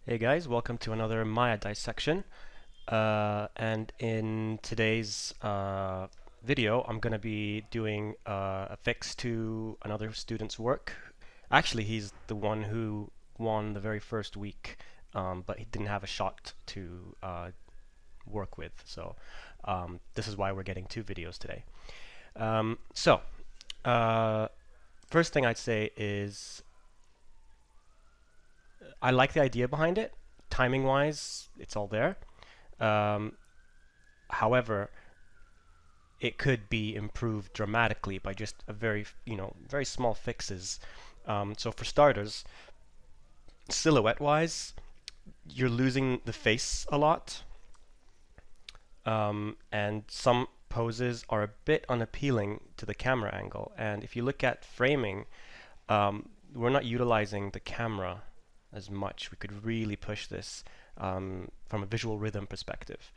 Hey guys, welcome to another MayaDissection. And in today's video, I'm going to be doing a fix to another student's work. Actually, he's the one who won the very first week, but he didn't have a shot to work with. So this is why we're getting two videos today. First thing I'd say is I like the idea behind it. Timing wise, it's all there. However, it could be improved dramatically by just a very small fixes. So for starters, silhouette wise, you're losing the face a lot. And some poses are a bit unappealing to the camera angle. And if you look at framing, we're not utilizing the camera as much. We could really push this from a visual rhythm perspective.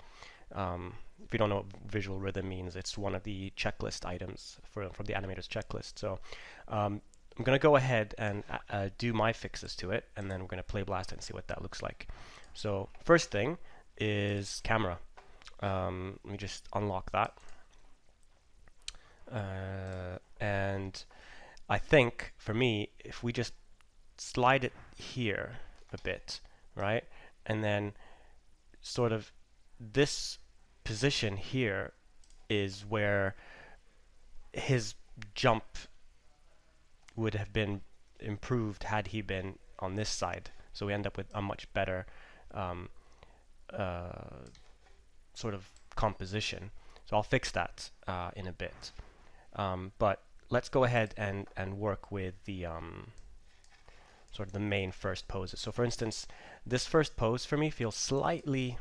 If you don't know what visual rhythm means, it's one of the checklist items from the animator's checklist. So I'm going to go ahead and do my fixes to it, and then we're going to play blast it and see what that looks like. So first thing is camera. Let me just unlock that. And I think for me, if we just slide it here a bit, right, and then sort of this position here is where his jump would have been improved had he been on this side. So we end up with a much better sort of composition. So I'll fix that in a bit. But let's go ahead and work with the sort of the main first poses. So for instance, this first pose for me feels slightly,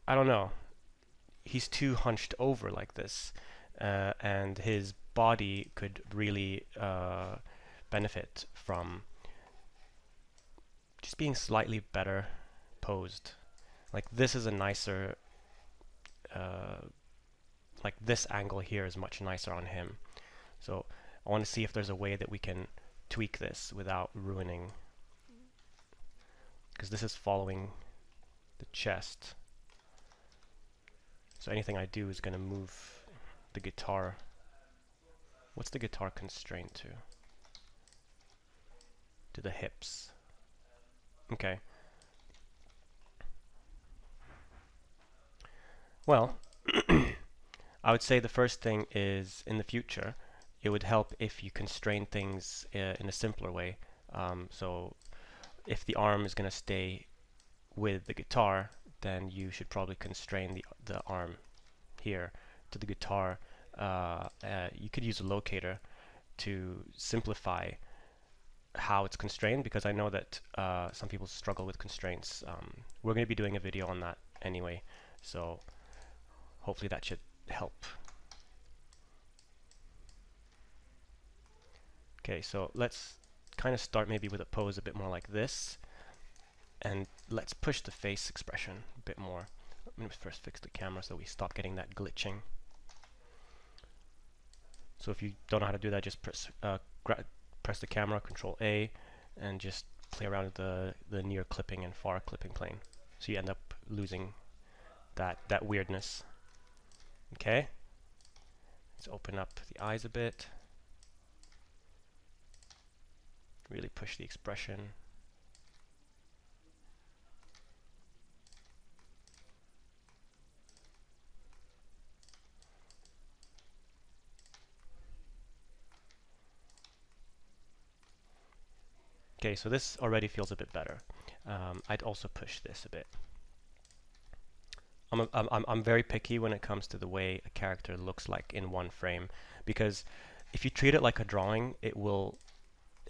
I don't know, he's too hunched over like this, and his body could really benefit from just being slightly better posed. Like this is a nicer, like this angle here is much nicer on him. So I want to see if there's a way that we can tweak this without ruining, because this is following the chest. So anything I do is going to move the guitar. What's the guitar constrained to? To the hips. Okay. Well, I would say the first thing is in the future, it would help if you constrain things in a simpler way. So if the arm is going to stay with the guitar, then you should probably constrain the arm here to the guitar. You could use a locator to simplify how it's constrained, because I know that some people struggle with constraints. We're going to be doing a video on that anyway, so hopefully that should help. Okay, so let's kind of start maybe with a pose a bit more like this, and let's push the face expression a bit more. Let me first fix the camera so we stop getting that glitching. So if you don't know how to do that, just press the camera, Control A, and just play around with the near clipping and far clipping plane. So you end up losing that weirdness. Okay, let's open up the eyes a bit. Really push the expression. Okay, so this already feels a bit better. I'd also push this a bit. I'm very picky when it comes to the way a character looks like in one frame, because if you treat it like a drawing, it will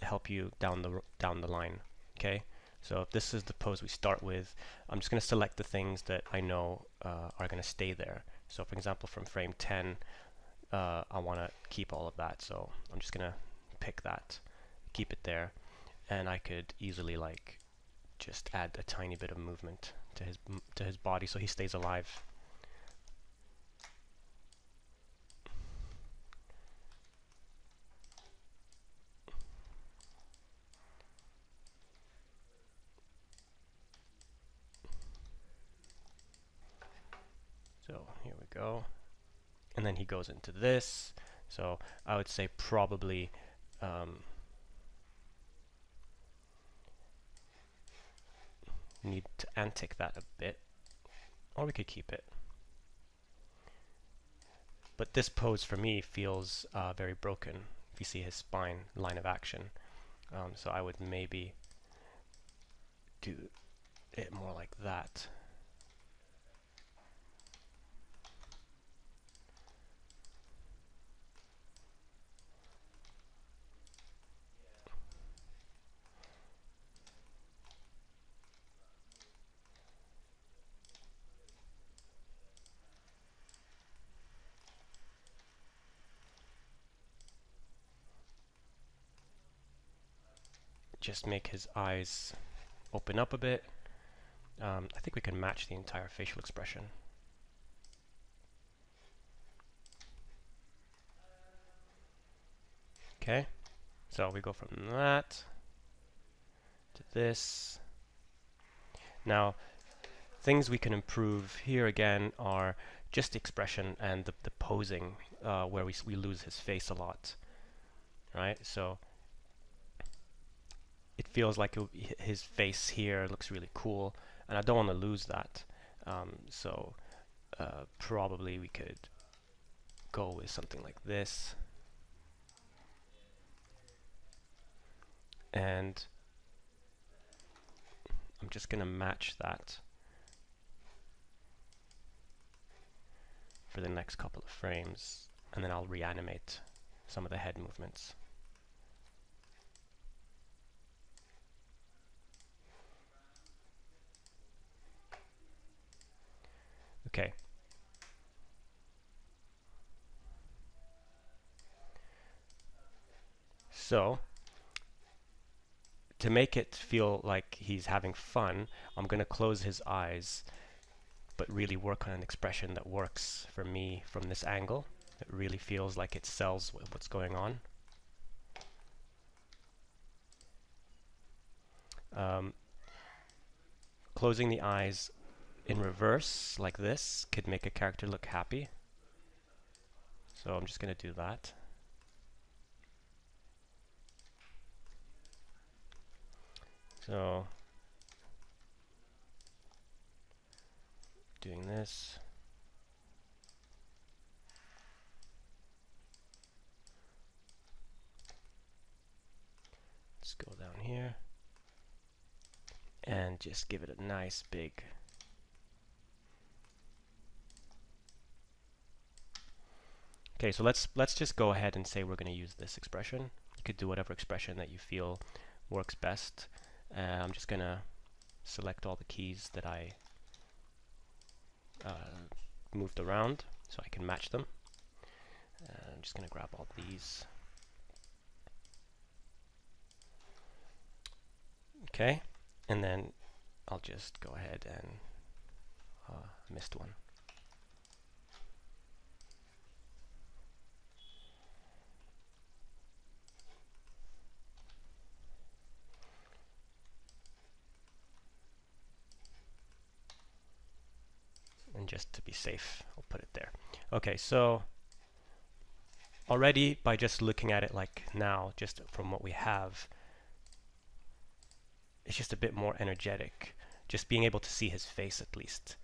help you down the line. Okay, so if this is the pose we start with, I'm just going to select the things that I know are going to stay there. So for example, from frame 10, I want to keep all of that, so I'm just going to pick that, keep it there, and I could easily like just add a tiny bit of movement to his body so he stays alive. go. And then he goes into this. So I would say probably need to antic that a bit, or we could keep it. But this pose for me feels very broken if you see his spine line of action. So I would maybe do it more like that. Just make his eyes open up a bit. I think we can match the entire facial expression. Okay, so we go from that to this. Now, things we can improve here again are just the expression and the posing, where we lose his face a lot, right? So it feels like his face here looks really cool, and I don't want to lose that. So probably we could go with something like this. And I'm just going to match that for the next couple of frames, and then I'll reanimate some of the head movements. Okay. So, to make it feel like he's having fun, I'm going to close his eyes, but really work on an expression that works for me from this angle. It really feels like it sells what's going on. Closing the eyes in reverse, like this, could make a character look happy. So I'm just going to do that. So, doing this. Let's go down here and just give it a nice big Okay, so let's just go ahead and say we're going to use this expression. You could do whatever expression that you feel works best. I'm just going to select all the keys that I moved around so I can match them. I'm just going to grab all these. Okay, and then I'll just go ahead and missed one. And just to be safe, I'll put it there. Okay, so already by just looking at it like now, just from what we have, it's just a bit more energetic. Just being able to see his face at least.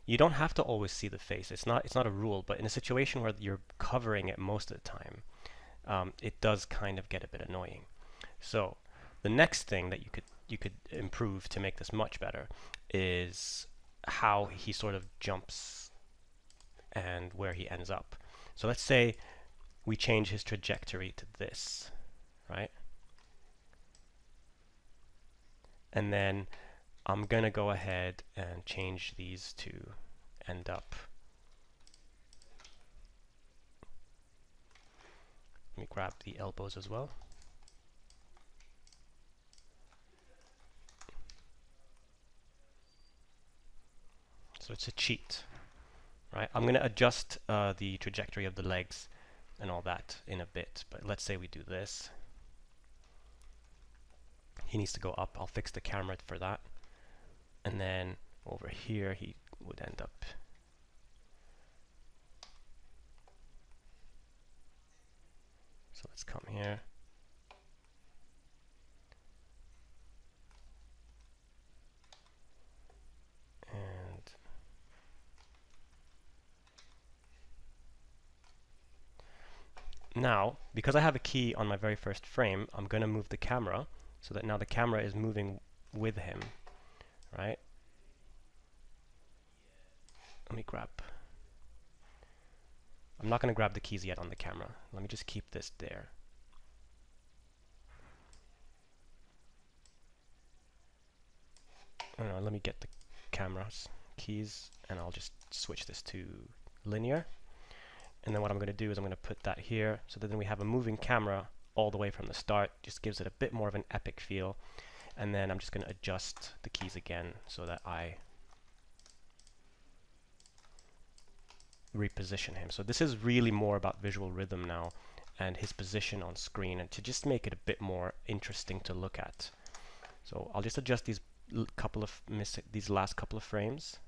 You don't have to always see the face. It's not a rule, but in a situation where you're covering it most of the time, it does kind of get a bit annoying. So the next thing that you could improve to make this much better is how he sort of jumps and where he ends up. So let's say we change his trajectory to this, right? And then I'm going to go ahead and change these to end up. Let me grab the elbows as well. So it's a cheat, right? I'm going to adjust the trajectory of the legs and all that in a bit, but let's say we do this. He needs to go up. I'll fix the camera for that. And then over here he would end up So let's come here. And now, because I have a key on my very first frame, I'm going to move the camera so that now the camera is moving with him, right? Let me grab. I'm not going to grab the keys yet on the camera. Let me just keep this there. Let me get the camera's keys, and I'll just switch this to linear. And then what I'm going to do is I'm going to put that here, so that then we have a moving camera all the way from the start. Just gives it a bit more of an epic feel. And then I'm just going to adjust the keys again so that I reposition him. So this is really more about visual rhythm now and his position on screen, and to just make it a bit more interesting to look at. So I'll just adjust these last couple of frames.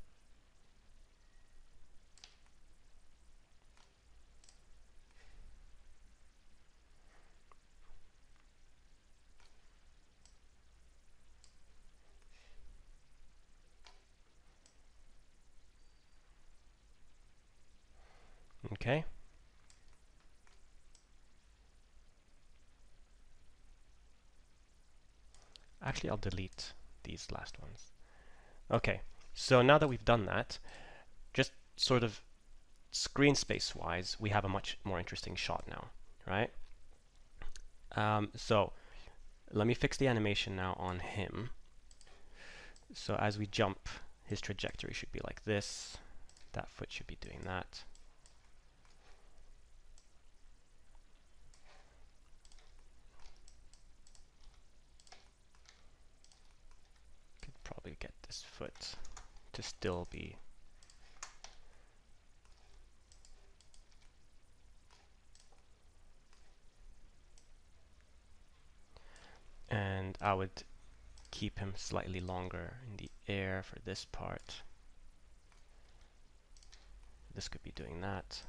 Okay. Actually, I'll delete these last ones. Okay, so now that we've done that, just sort of screen space wise, we have a much more interesting shot now, right? So let me fix the animation now on him. So as we jump, his trajectory should be like this. That foot should be doing that. Could probably get this foot to still be and I would keep him slightly longer in the air for this part. This could be doing that.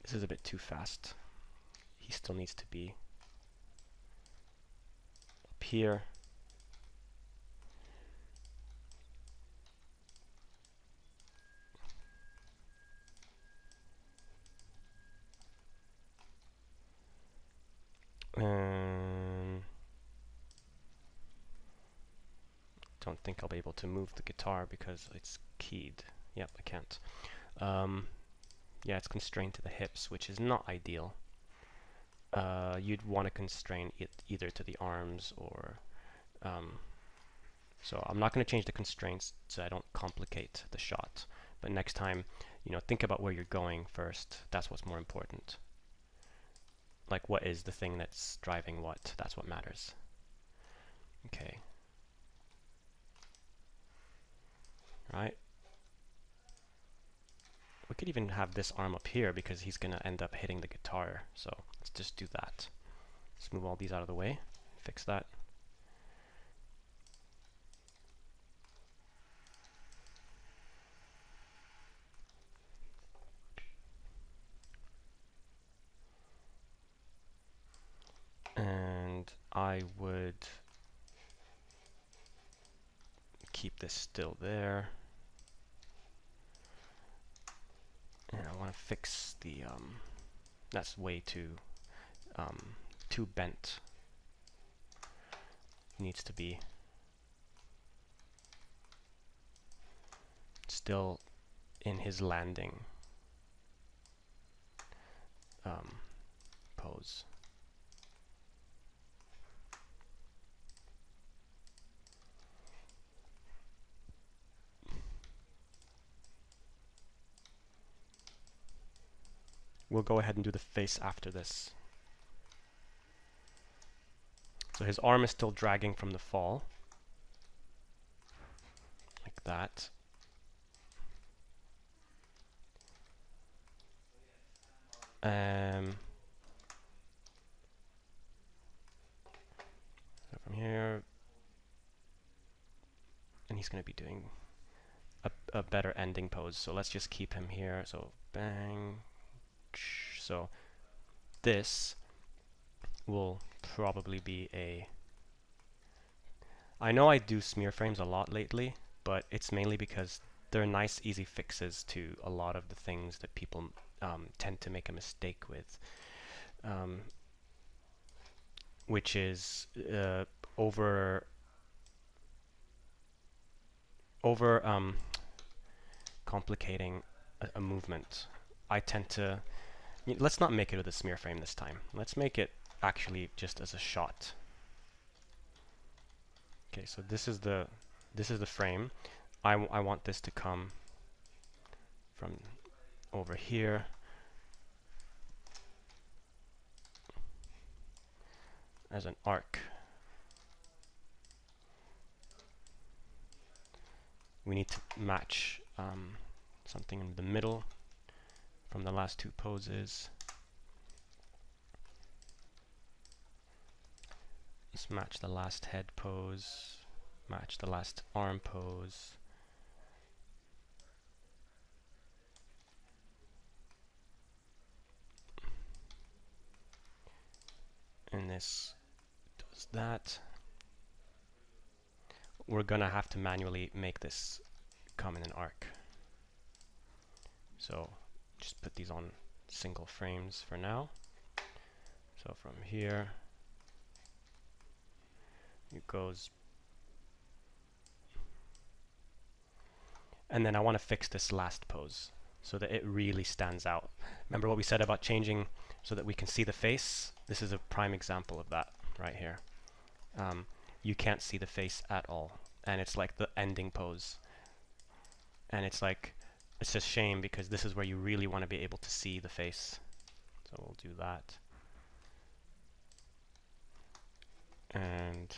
This is a bit too fast. He still needs to be up here. Don't think I'll be able to move the guitar because it's keyed. Yep, I can't. Yeah, it's constrained to the hips, which is not ideal. You'd want to constrain it either to the arms or... so I'm not going to change the constraints so I don't complicate the shot. But next time, think about where you're going first. That's what's more important. Like, what is the thing that's driving what? That's what matters. Okay. Right? We could even have this arm up here because he's going to end up hitting the guitar. So let's just do that. Let's move all these out of the way. Fix that. And I would keep this still there. And I want to fix the, that's way too bent. Needs to be still in his landing pose. We'll go ahead and do the face after this. So his arm is still dragging from the fall. Like that. So from here, and he's going to be doing a better ending pose. So let's just keep him here. So bang. So this will probably be a... I know I do smear frames a lot lately, but it's mainly because they're nice, easy fixes to a lot of the things that people tend to make a mistake with, which is over complicating a movement. I tend to... Let's not make it with a smear frame this time. Let's make it actually just as a shot. Okay, so this is the frame. I want this to come from over here as an arc. We need to match something in the middle from the last two poses. Let's match the last head pose, match the last arm pose. And this does that. We're gonna have to manually make this come in an arc. So just put these on single frames for now. So from here, it goes, and then I want to fix this last pose so that it really stands out. Remember what we said about changing so that we can see the face? This is a prime example of that right here. You can't see the face at all, and it's like the ending pose. And it's like, it's a shame because this is where you really want to be able to see the face. So we'll do that. And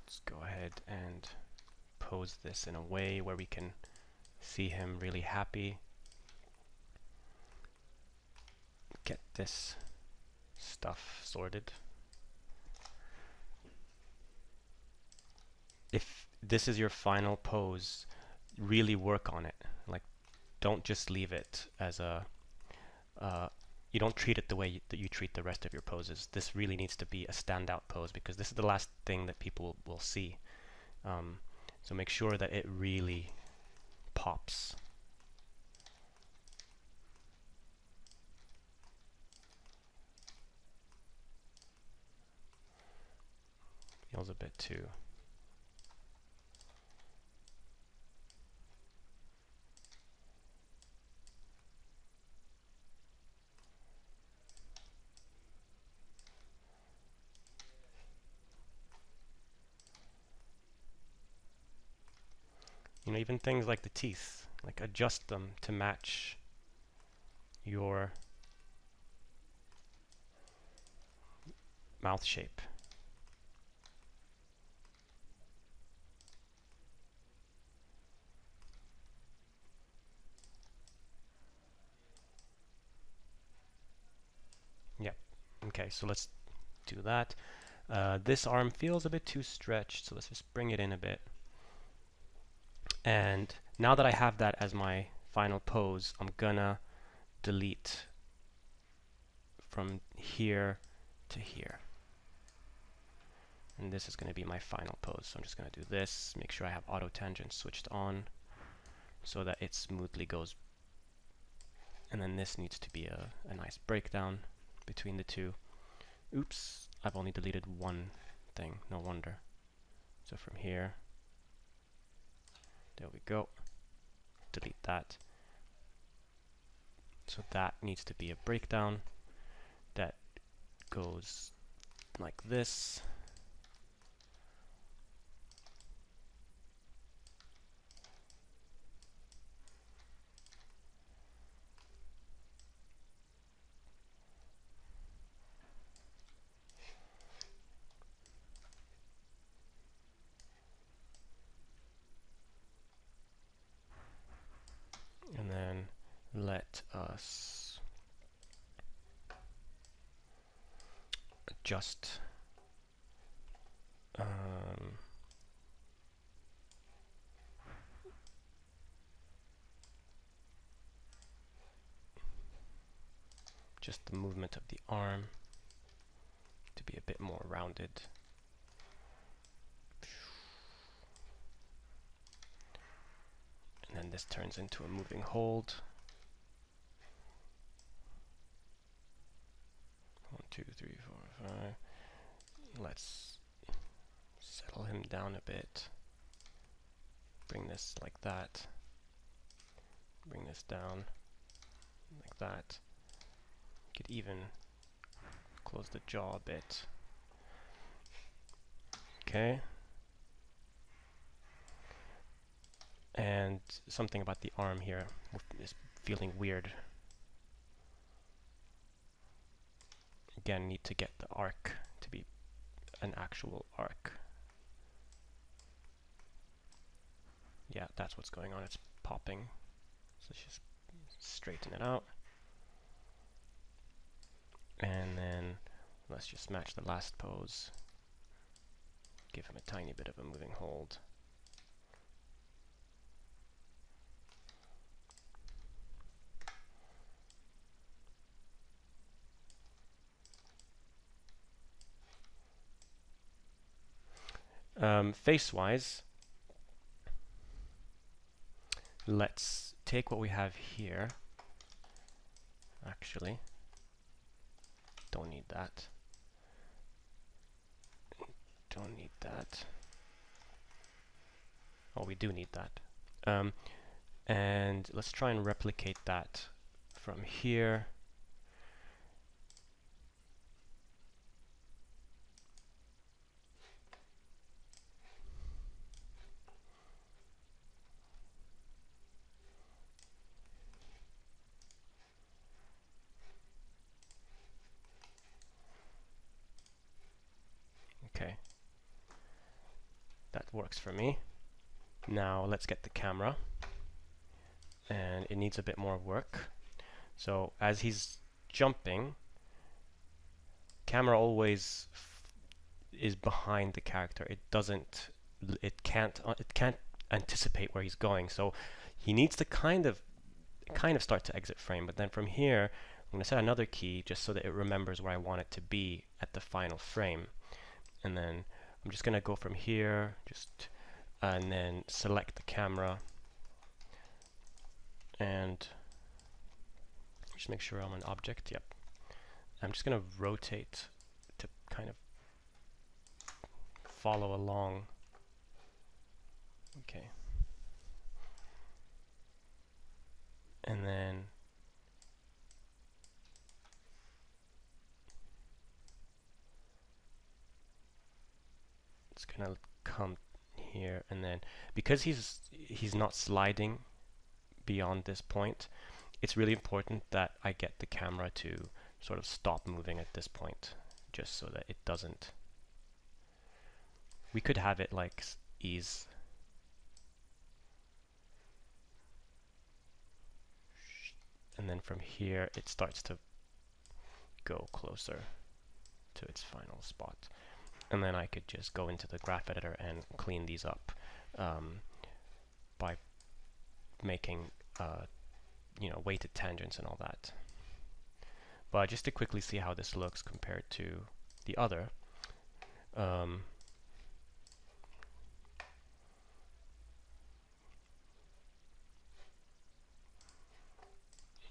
let's go ahead and pose this in a way where we can see him really happy. Get this stuff sorted. If this is your final pose, really work on it. Like, don't just leave it as a you don't treat it the way that you treat the rest of your poses. This really needs to be a standout pose because this is the last thing that people will see. So make sure that it really pops. Feels a bit too... You know, even things like the teeth, like adjust them to match your mouth shape. Yep. Okay, so let's do that. This arm feels a bit too stretched, so let's just bring it in a bit. And now that I have that as my final pose, I'm gonna delete from here to here. And this is going to be my final pose. So I'm just going to do this, make sure I have auto tangent switched on so that it smoothly goes. And then this needs to be a nice breakdown between the two. Oops, I've only deleted one thing, no wonder. So from here, there we go. Delete that. So that needs to be a breakdown that goes like this. And then let us adjust just the movement of the arm to be a bit more rounded. And then this turns into a moving hold. 1, 2, 3, 4, 5. Let's settle him down a bit. Bring this like that. Bring this down like that. Could even close the jaw a bit. Okay. And something about the arm here is feeling weird. Again, need to get the arc to be an actual arc. Yeah, that's what's going on. It's popping. So let's just straighten it out. And then let's just match the last pose. Give him a tiny bit of a moving hold. Face-wise, let's take what we have here. Actually, don't need that. Don't need that. Oh, we do need that. And let's try and replicate that from here. Okay, that works for me. Now let's get the camera, and it needs a bit more work. So as he's jumping, camera always is behind the character. It can't anticipate where he's going. So he needs to kind of start to exit frame. But then from here, I'm going to set another key just so that it remembers where I want it to be at the final frame. And then I'm just going to go from here, and then select the camera, and just make sure I'm an object. Yep. I'm just going to rotate to kind of follow along. Okay. And then it's going to come here, and then because he's not sliding beyond this point, it's really important that I get the camera to sort of stop moving at this point, just so that it doesn't. We could have it like ease. And then from here it starts to go closer to its final spot. And then I could just go into the graph editor and clean these up by making weighted tangents and all that. But just to quickly see how this looks compared to the other,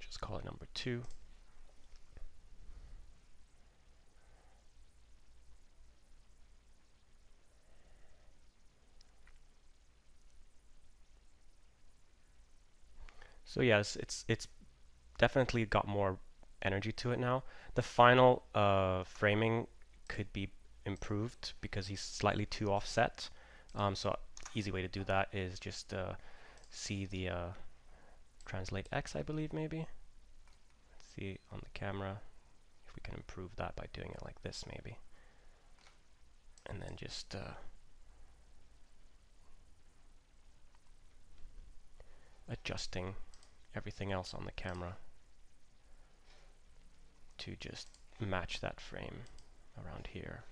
just call it number 2. So yes, it's definitely got more energy to it now. The final framing could be improved because he's slightly too offset. So easy way to do that is just see the translate X, I believe, maybe. Let's see on the camera if we can improve that by doing it like this, maybe. And then just adjusting everything else on the camera to just match that frame around here.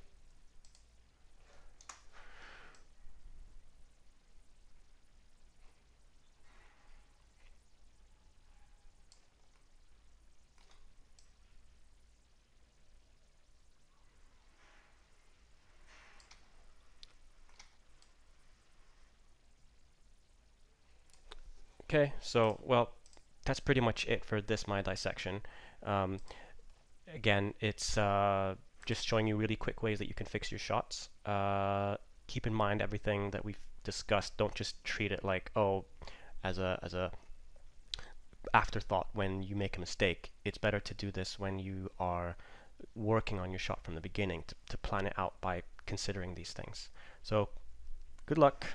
Okay, so well, that's pretty much it for this MayaDissection. Um, Again, it's just showing you really quick ways that you can fix your shots. Keep in mind everything that we've discussed. Don't just treat it like, oh, as a afterthought when you make a mistake. It's better to do this when you are working on your shot from the beginning, to plan it out by considering these things. So good luck.